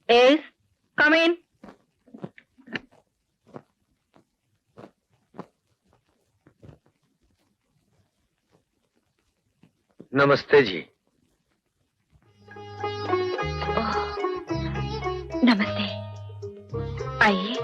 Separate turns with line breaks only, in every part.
Yes, come in.
नमस्ते जी।
नमस्ते, आइए।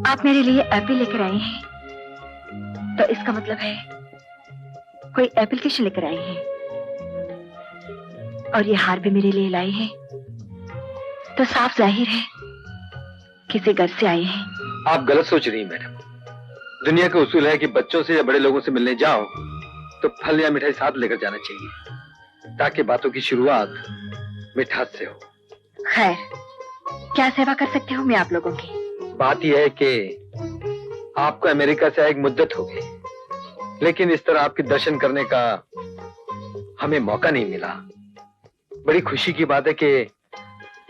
आप मेरे लिए एप्पल लेकर आए हैं, तो इसका मतलब है कोई एप्लीकेशन लेकर आए हैं, और ये हार भी मेरे लिए लाए हैं, तो साफ जाहिर है किसी घर से आए हैं।
आप गलत सोच रही हैं मैडम। दुनिया का उसूल है कि बच्चों से या बड़े लोगों से मिलने जाओ तो फल या मिठाई साथ लेकर जाना चाहिए, ताकि बातों की शुरुआत मिठास से हो।
खैर, क्या सेवा कर सकती हूँ मैं आप लोगों की?
बात यह है कि आपको अमेरिका से आए एक मुद्दत हो गई, लेकिन इस तरह आपके दर्शन करने का हमें मौका नहीं मिला। बड़ी खुशी की बात है कि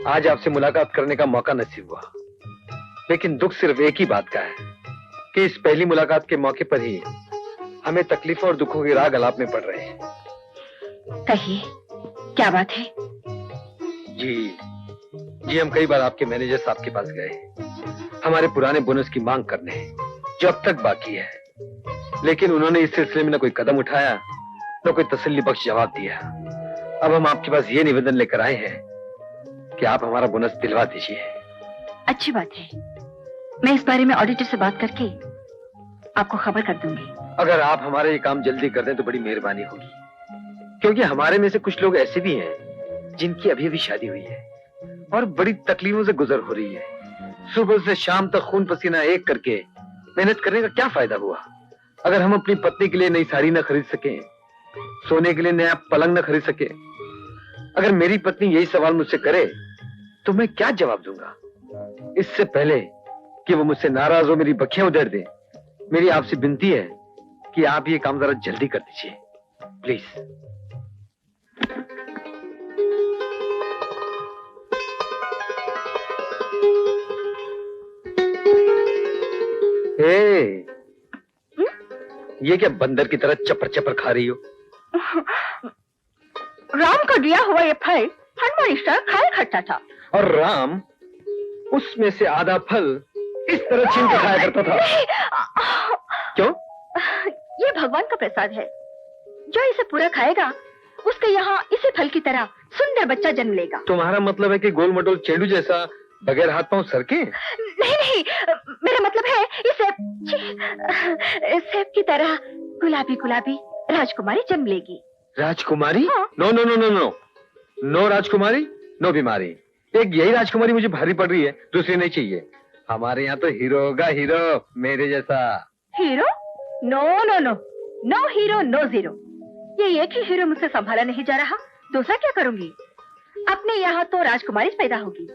आज आपसे मुलाकात करने का मौका नसीब हुआ, लेकिन दुख सिर्फ एक ही बात का है कि इस पहली मुलाकात के मौके पर ही हमें तकलीफों और दुखों के राग अलाप में पड़ रहे हैं।
कहिए, क्या बात है?
जी, हम कई बार आपके मैनेजर साहब के पास गए, हमारे पुराने बोनस की मांग करने, जो अब तक बाकी है, लेकिन उन्होंने इस सिलसिले में न कोई कदम उठाया, न कोई तसल्ली बख्श जवाब दिया। अब हम आपके पास ये निवेदन लेकर आए हैं कि आप हमारा बोनस दिलवा दीजिए।
अच्छी बात है, मैं इस बारे में ऑडिटर से बात करके आपको खबर कर दूंगी।
अगर आप हमारा ये काम जल्दी कर दें तो बड़ी मेहरबानी होगी, क्योंकि हमारे में से कुछ लोग ऐसे भी हैं जिनकी अभी अभी शादी हुई है और बड़ी तकलीफों से गुजर हो रही है। सुबह से शाम तक खून पसीना एक करके मेहनत करने का क्या फायदा हुआ, अगर हम अपनी पत्नी के लिए नई साड़ी न खरीद सके, सोने के लिए नया पलंग न खरीद सके। अगर मेरी पत्नी यही सवाल मुझसे करे तो मैं क्या जवाब दूंगा? इससे पहले कि वो मुझसे नाराज हो, मेरी बखियां उधेड़ दे, मेरी आपसे विनती है कि आप ये काम जरा जल्दी कर दीजिए, प्लीज। ये क्या बंदर की तरह चपर चपर खा रही हो?
राम को दिया हुआ ये फल हनुमान स्टार खाया करता था, और
राम उसमें से आधा फल इस तरह छीन के खाया करता था। क्यों?
ये भगवान का प्रसाद है, जो इसे पूरा खाएगा उसके यहाँ इसी फल की तरह सुंदर बच्चा जन्म लेगा।
तुम्हारा मतलब है कि गोल मटोल चेंडू जैसा बगैर हाथ पांव सर के?
नहीं, मेरा मतलब है इसे सेब की तरह गुलाबी गुलाबी राजकुमारी जन्म लेगी।
राजकुमारी?
हाँ।
No no no no no no राजकुमारी, नो बीमारी। एक यही राजकुमारी मुझे भारी पड़ रही है, दूसरी नहीं चाहिए। हमारे यहाँ तो हीरो होगा, हीरो, मेरे जैसा।
Hero? No no no no hero no zero. ये एक ही हीरो मुझसे संभाला नहीं जा रहा, दूसरा क्या करूंगी? अपने यहाँ तो राजकुमारी पैदा होगी,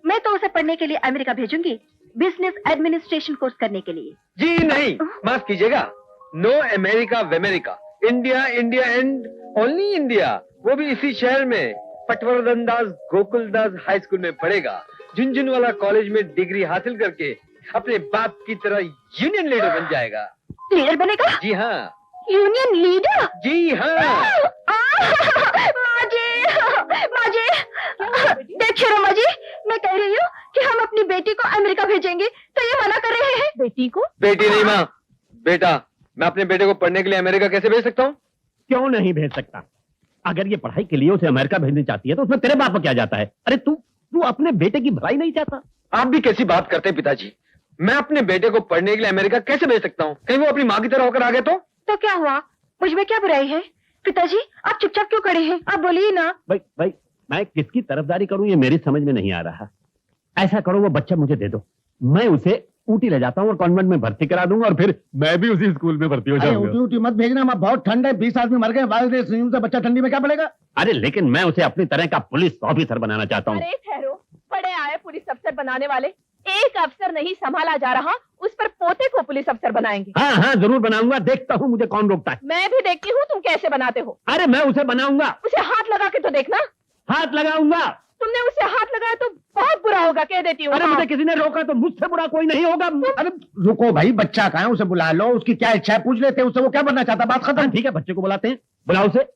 मैं तो उसे पढ़ने के लिए अमेरिका भेजूंगी, बिजनेस एडमिनिस्ट्रेशन कोर्स करने के लिए।
जी नहीं, माफ कीजिएगा, नो अमेरिका वेमेरिका, India India and only India, वो भी इसी शहर में पटवर्धन दास गोकुलदास हाई स्कूल में पढ़ेगा। झुंझुनवाला कॉलेज में डिग्री हासिल करके अपने बाप की तरह यूनियन लीडर बन जाएगा।
लीडर बनेगा?
जी हाँ।
Union leader?
जी हाँ।
माजी, देखिए रमा जी, मैं कह रही हूँ कि हम अपनी बेटी को अमेरिका भेजेंगे, तो ये मना कर रहे हैं। बेटी को?
बेटी नहीं माँ, बेटा। मैं अपने बेटे को पढ़ने के लिए अमेरिका कैसे भेज सकता हूँ?
क्यों नहीं भेज सकता? अगर ये पढ़ाई के लिए उसे अमेरिका भेजनी चाहती है तो उसमें तेरे बाप को क्या जाता है? अरे तू अपने बेटे की भलाई नहीं चाहता?
आप भी कैसी बात करते हैं पिताजी? मैं अपने बेटे को पढ़ने के लिए अमेरिका कैसे भेज सकता हूँ? कहीं वो अपनी माँ की तरह होकर आ गए तो
क्या हुआ? मुझ में क्या बुराई है? पिताजी, आप चुपचाप क्यों खड़े हैं? आप बोलिए ना।
भाई मैं किसकी तरफदारी करूं ये मेरी समझ में नहीं आ रहा। ऐसा करो, वो बच्चा मुझे दे दो, मैं उसे ऊटी ले जाता हूँ और कॉन्वेंट में भर्ती करा दूंगा, और फिर मैं भी उसी स्कूल में भर्ती हो जाऊंगा।
ऊटी मत भेजना, मैं बहुत ठंड है, 20 आदमी मर गए, बारिश से बच्चा ठंडी में क्या पड़ेगा?
अरे लेकिन मैं उसे अपनी तरह का पुलिस ऑफिसर बनाना चाहता हूँ।
अरे ठहरो, बड़े आए पुलिस अफसर बनाने वाले,
एक अफसर नहीं संभाला जा रहा, उस पर पोते को पुलिस अफसर बनाएंगे।
हाँ हाँ जरूर बनाऊंगा, देखता हूँ मुझे कौन रोकता है।
मैं भी देखती हूँ तुम कैसे बनाते हो।
अरे मैं उसे बनाऊंगा।
उसे हाथ लगा के तो देखना।
हाथ लगाऊंगा।
तुमने उसे हाथ लगाया तो बहुत बुरा होगा, कह देती हूँ।
अरे
हाँ।
मुझे किसी ने रोका तो मुझसे बुरा कोई नहीं होगा।
अरे रुको भाई, बच्चा कहाँ है, उसे बुला लो, उसकी क्या इच्छा है पूछ लेते हैं उससे, वो क्या बनना चाहता है, बात खत्म।
ठीक है, बच्चे को बुलाते हैं, बुलाओ उसे।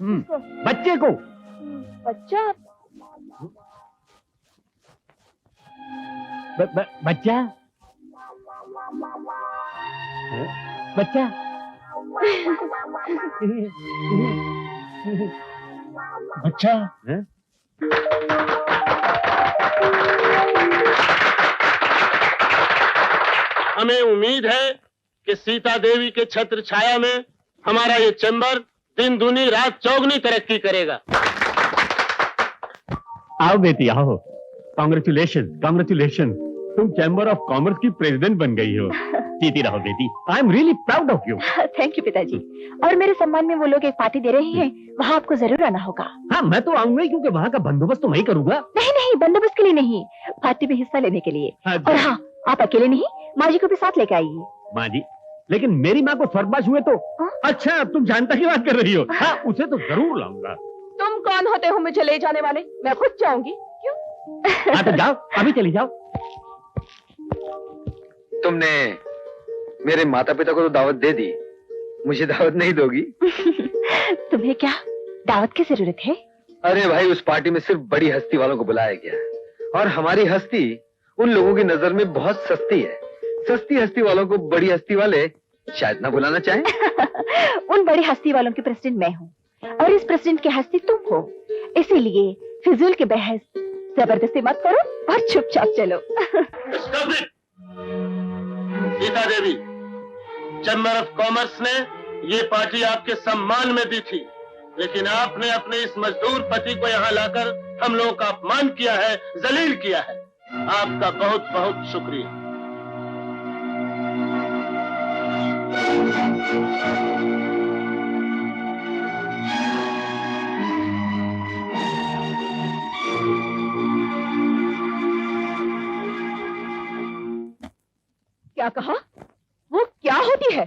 बच्चे को।
बच्चा?
बच्चा बच्चा
बच्चा
हैं?
हमें उम्मीद है कि सीता देवी के छत्र छाया में हमारा ये चैम्बर दिन दूनी रात चौगनी तरक्की करेगा।
आओ बेटी आओ, कॉन्ग्रेचुलेशन कॉन्ग्रेचुलेशन, तुम चैम्बर ऑफ कॉमर्स की प्रेसिडेंट बन गई हो। जीती रहो बेटी, I am really proud of you.
Thank you पिताजी। और मेरे सम्मान में वो लोग एक पार्टी दे रहे हैं, वहाँ आपको जरूर आना होगा।
हाँ मैं तो आऊंगा ही, क्योंकि वहाँ का बंदोबस्त तो मैं ही करूंगा।
नहीं नहीं, बंदोबस्त के लिए नहीं, पार्टी में हिस्सा लेने के लिए।
हाँ,
और हाँ, आप अकेले नहीं, माँ जी को भी साथ लेके आइए।
माँ जी, लेकिन मेरी माँ को स्वर्गवास हुए तो। अच्छा तुम जानता की बात कर रही हो। हाँ उसे तो जरूर लाऊंगा।
तुम कौन होते हो मुझे ले जाने वाले? मैं खुद जाऊंगी। क्यों?
हाँ तो जाओ, अभी चली जाओ।
तुमने मेरे माता पिता को तो दावत दे दी, मुझे दावत नहीं दोगी?
तुम्हें क्या दावत की जरूरत है?
अरे भाई, उस पार्टी में सिर्फ बड़ी हस्ती वालों को बुलाया गया है, और हमारी हस्ती उन लोगों की नजर में बहुत सस्ती है। सस्ती हस्ती वालों को बड़ी हस्ती वाले शायद ना बुलाना चाहें।
उन बड़ी हस्ती वालों की प्रेसिडेंट मैं हूँ, और इस प्रेसिडेंट की हस्ती तुम हो। इसीलिए फिजूल के बहस जबरदस्ती मत करो और चुपचाप चलो।
Sita Devi, chamber of commerce ने ये पार्टी आपके सम्मान में दी थी, लेकिन आपने अपने इस मजदूर पति को यहाँ लाकर हम लोगों का अपमान किया है, जलील किया है। आपका बहुत बहुत शुक्रिया।
क्या कहा? वो क्या होती है?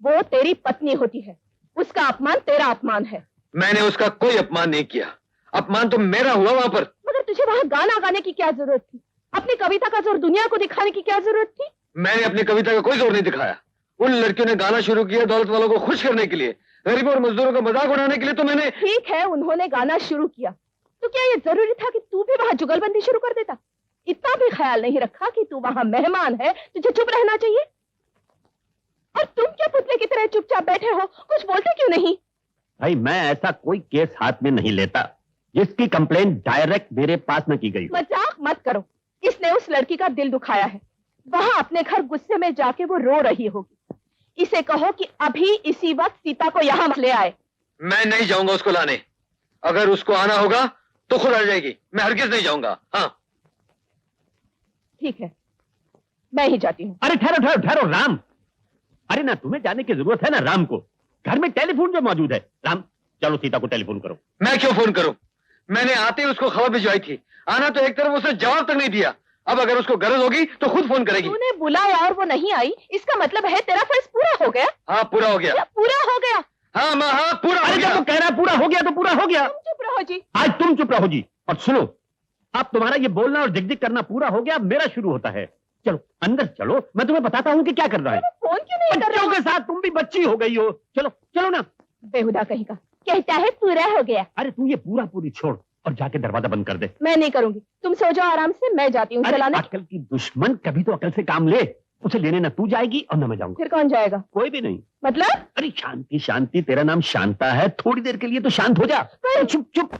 वो तेरी पत्नी होती है, उसका अपमान तेरा अपमान है।
मैंने उसका कोई अपमान नहीं किया, अपमान तो मेरा हुआ वहाँ पर।
मगर तुझे वहाँ गाना गाने की क्या जरूरत थी? अपनी कविता का जोर दुनिया को दिखाने की क्या जरूरत थी?
मैंने अपनी कविता का कोई जोर नहीं दिखाया। उन लड़कियों ने गाना शुरू किया दौलत वालों को खुश करने के लिए, गरीबों और मजदूरों का मजाक उड़ाने के लिए। तो मैंने।
ठीक है, उन्होंने गाना शुरू किया, तो क्या ये जरूरी था कि तू भी वहाँ जुगलबंदी शुरू कर देता? इतना भी ख्याल नहीं रखा कि तू वहाँ मेहमान है, तुझे चुप रहना चाहिए? और तुम क्या पुतले की तरह चुपचाप बैठे हो, कुछ बोलते क्यों नहीं?
भाई मैं ऐसा कोई केस हाथ में नहीं लेता जिसकी कंप्लेंट डायरेक्ट मेरे पास न की गई।
मजाक मत करो, इसने उस लड़की का दिल दुखाया है। वहाँ अपने घर गुस्से में जाके वो रो रही होगी। इसे कहो कि अभी इसी वक्त सीता को यहाँ ले आए।
मैं नहीं जाऊंगा उसको लाने। अगर उसको आना होगा तो खुद आ जाएगी, मैं हरगिज नहीं जाऊंगा। हाँ
ठीक है, मैं ही जाती हूँ।
अरे ठहरो ठहरो ठहरो राम, अरे ना तुम्हें जाने की जरूरत है ना राम को, घर में टेलीफोन जो मौजूद है। राम चलो सीता को टेलीफोन करो।
मैं क्यों फोन करूं? मैंने आते ही उसको खबर भिजवाई थी, आना तो एक तरफ, उसने जवाब तक नहीं दिया। अब अगर उसको गरज होगी तो खुद फोन करेगी।
तूने बुलाया और वो नहीं आई, इसका मतलब है तेरा फर्ज पूरा हो गया।
हाँ पूरा हो गया।
क्या पूरा हो गया?
हाँ माँ, हाँ पूरा हो
अरे
गया।
जब तो कह रहा है पूरा हो गया तो पूरा हो गया।
तुम चुप रहो जी।
आज तुम चुप रहो जी। और सुनो, अब तुम्हारा ये बोलना और जिगजिग करना पूरा हो गया, अब मेरा शुरू होता है। चलो अंदर चलो, मैं तुम्हें बताता हूँ कि क्या करना है।
फोन क्यों नहीं कर
बच्चों
रहे
के साथ तुम भी बच्ची हो गई हो। चलो चलो ना।
बेहुदा कहीं का, कहता है पूरा हो गया।
अरे तू ये पूरा पूरी छोड़ और जाके दरवाजा बंद कर दे।
मैं नहीं करूंगी, तुम सो जाओ आराम से, मैं जाती हूँ
अरे
चलाने।
अकल की दुश्मन, कभी तो अकल से काम ले। उसे लेने ना तू जाएगी और ना मैं जाऊंगा।
फिर कौन जाएगा?
कोई भी नहीं।
मतलब?
अरे शांति शांति, तेरा नाम शांता है, थोड़ी देर के लिए तो शांत हो जा। चुप चुप।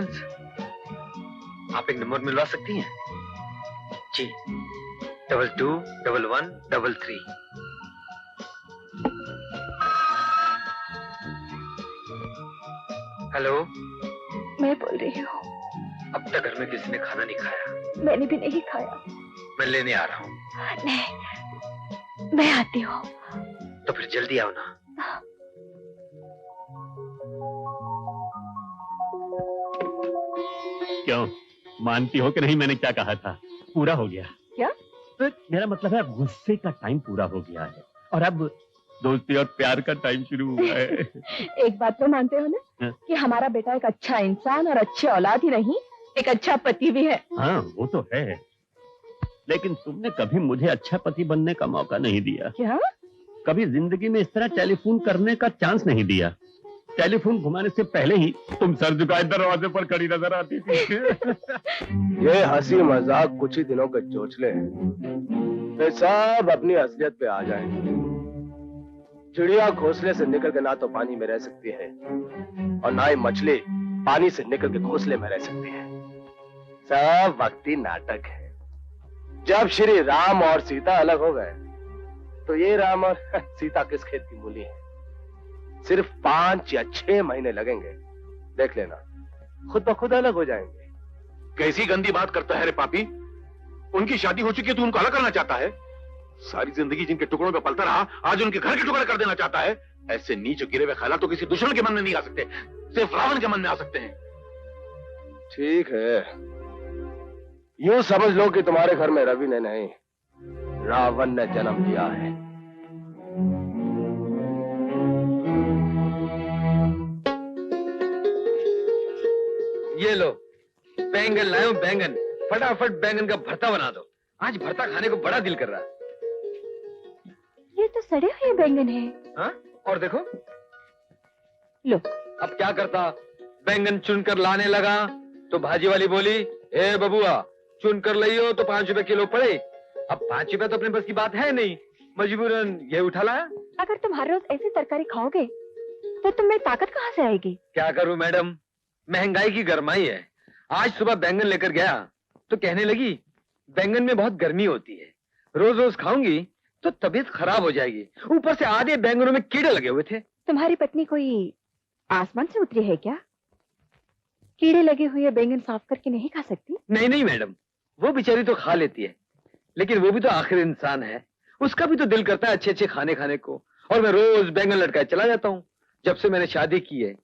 डिस्टेंस। आप एक नंबर मिलवा सकती हैं? जी, 221133। हेलो,
मैं बोल रही हूँ।
अब तक घर में किसी ने खाना नहीं खाया।
मैंने भी नहीं खाया।
मैं लेने आ रहा हूँ।
नहीं, मैं आती हूँ।
तो फिर जल्दी आओ ना।
क्यों, मानती हो कि नहीं? मैंने क्या कहा था, पूरा हो गया।
क्या?
तो मेरा मतलब है गुस्से का टाइम पूरा हो गया है और अब दोस्ती और प्यार का टाइम शुरू हुआ है।
एक बात तो मानते हो ना
हाँ?
कि हमारा बेटा एक अच्छा इंसान और अच्छी औलाद ही नहीं, एक अच्छा पति भी है।
हाँ, वो तो है, लेकिन तुमने कभी मुझे अच्छा पति बनने का मौका नहीं दिया।
क्या?
कभी जिंदगी में इस तरह टेलीफोन करने का चांस नहीं दिया। टेलीफोन घुमाने से पहले ही तुम सर झुकाए दरवाजे पर खड़ी नजर आती थी।
ये हंसी मजाक कुछ ही दिनों के चोचले हैं, फिर सब अपनी असलियत पे आ जाएंगे। चिड़िया घोंसले से निकल के ना तो पानी में रह सकती है और ना ही मछली पानी से निकल के घोंसले में रह सकती है। सब वक्ती नाटक है। जब श्री राम और सीता अलग हो गए तो ये राम और सीता किस खेत की मूली है। सिर्फ 5 या 6 महीने लगेंगे, देख लेना, खुद ब खुद अलग हो जाएंगे।
कैसी गंदी बात करता है रे पापी। उनकी शादी हो चुकी है, तू उनको अलग करना चाहता है? सारी जिंदगी जिनके टुकड़ों पे पलता रहा, आज उनके घर के टुकड़े कर देना चाहता है। ऐसे नीच गिरे हुए ख्याल तो किसी दुश्मन के मन में नहीं आ सकते, सिर्फ रावण के मन में आ सकते हैं।
ठीक है, यूं समझ लो कि तुम्हारे घर में रवि ने नहीं, रावण ने जन्म लिया है।
ये लो, बैंगन लायो, बैंगन। फटाफट बैंगन का भरता बना दो। आज भरता खाने को बड़ा दिल कर रहा है।
ये तो सड़े हुए बैंगन है।
हाँ? और देखो,
लो।
अब क्या करता? बैंगन चुनकर लाने लगा तो भाजी वाली बोली, ए बबुआ, चुनकर लाइयो तो 5 रुपए किलो पड़े। अब 5 रुपए तो अपने बस की बात है नहीं, मजबूरन ये उठा लाया।
अगर तुम हर रोज ऐसी तरकारी खाओगे तो तुम्हें ताकत कहाँ से आएगी?
क्या करूं मैडम, महंगाई की गरमाई है। आज सुबह बैंगन लेकर गया तो कहने लगी, बैंगन में बहुत गर्मी होती है, रोज रोज खाऊंगी तो तबीयत खराब हो जाएगी। ऊपर से आधे बैंगनों में कीड़े लगे हुए थे।
तुम्हारी पत्नी कोई आसमान से उतरी है क्या? कीड़े लगे हुए बैंगन साफ करके नहीं खा सकती?
नहीं नहीं मैडम, वो बेचारी तो खा लेती है, लेकिन वो भी तो आखिर इंसान है। उसका भी तो दिल करता है अच्छे अच्छे खाने खाने को, और मैं रोज बैंगन लटकाए चला जाता हूँ। जब से मैंने शादी की है,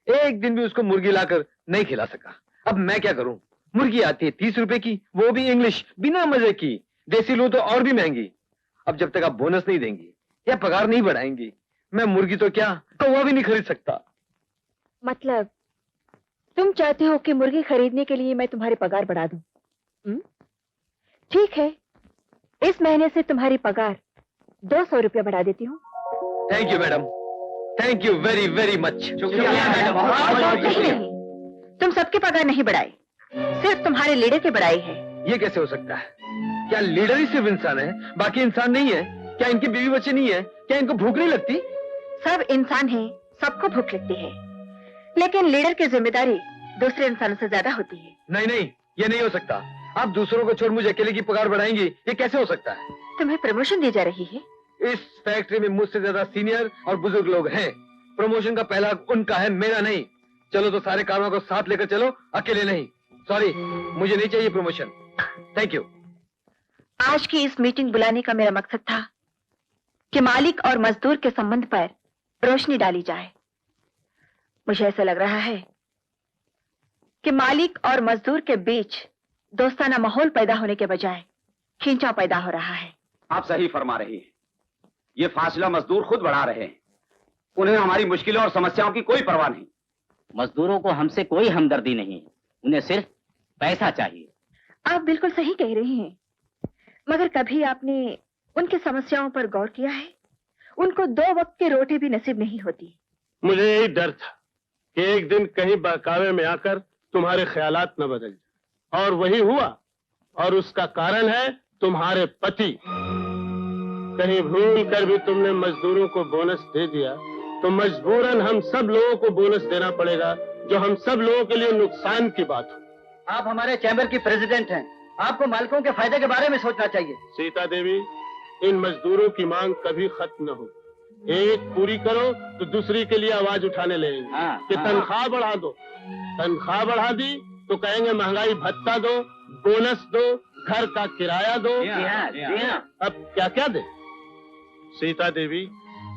एक दिन भी उसको मुर्गी लाकर नहीं खिला सका। अब मैं क्या करूं? मुर्गी आती है 30 रुपए की, वो भी इंग्लिश, बिना मजे की। देसी लूं तो और भी महंगी। अब जब तक आप बोनस नहीं देंगी या पगार नहीं बढ़ाएंगी, मैं मुर्गी तो क्या कौवा भी नहीं खरीद सकता।
मतलब तुम चाहते हो कि मुर्गी खरीदने के लिए मैं तुम्हारी पगार बढ़ा दूं? ठीक है, इस महीने से तुम्हारी पगार 200 रुपया बढ़ा देती हूँ।
Thank you madam, thank you very very much.
नहीं, तुम सबके पगार नहीं बढ़ाए, सिर्फ तुम्हारे लीडर के बढ़ाई है।
ये कैसे हो सकता है? क्या लीडर ही सिर्फ इंसान है, बाकी इंसान नहीं है? क्या इनके बीवी बच्चे नहीं है? क्या इनको भूख नहीं लगती?
सब इंसान हैं, सबको भूख लगती है, लेकिन लीडर की जिम्मेदारी दूसरे इंसानों से ज्यादा होती है।
नहीं नहीं, ये नहीं हो सकता। आप दूसरों को छोड़ मुझे अकेले की पगार बढ़ाएंगी, ये कैसे हो सकता है?
तुम्हें प्रमोशन दी जा रही है।
इस फैक्ट्री में मुझसे ज्यादा सीनियर और बुजुर्ग लोग हैं। प्रमोशन का पहला हक उनका है, मेरा नहीं। चलो तो सारे कामों को साथ लेकर चलो, अकेले नहीं। सॉरी, मुझे नहीं चाहिए प्रमोशन। Thank you.
आज की इस मीटिंग बुलाने का मेरा मकसद था कि मालिक और मजदूर के संबंध पर रोशनी डाली जाए। मुझे ऐसा लग रहा है कि मालिक और मजदूर के बीच दोस्ताना माहौल पैदा होने के बजाय खींचाव पैदा हो रहा है।
आप सही फरमा रही हैं। ये फासला मजदूर खुद बढ़ा रहे हैं। उन्हें हमारी मुश्किलों और समस्याओं की कोई परवाह नहीं।
मजदूरों को हमसे कोई हमदर्दी नहीं, उन्हें सिर्फ पैसा चाहिए।
आप बिल्कुल सही कह रही हैं, मगर कभी आपने उनकी समस्याओं पर गौर किया है? उनको 2 वक्त की रोटी भी नसीब नहीं होती।
मुझे यही डर था कि एक दिन कहीं बहकावे में आकर तुम्हारे ख्यालात न बदल जाए, और वही हुआ। और उसका कारण है तुम्हारे पति। कहीं भूल कर भी तुमने मजदूरों को बोनस दे दिया तो मजबूरन हम सब लोगों को बोनस देना पड़ेगा, जो हम सब लोगों के लिए नुकसान की बात हो।
आप हमारे चैम्बर की प्रेसिडेंट हैं, आपको मालिकों के फायदे के बारे में सोचना चाहिए।
सीता देवी, इन मजदूरों की मांग कभी खत्म न हो। एक पूरी करो तो दूसरी के लिए आवाज उठाने लगेंगे कि तनख्वाह बढ़ा दो। तनख्वाह बढ़ा दी तो कहेंगे महंगाई भत्ता दो, बोनस दो, घर का किराया दो। अब क्या क्या दे? सीता देवी,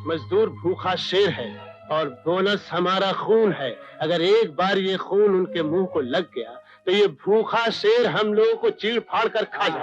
मजदूर भूखा शेर है और बोनस हमारा खून है। अगर एक बार ये खून उनके मुंह को लग गया तो ये भूखा शेर हम लोगों को चीड़ फाड़ कर खा जाए।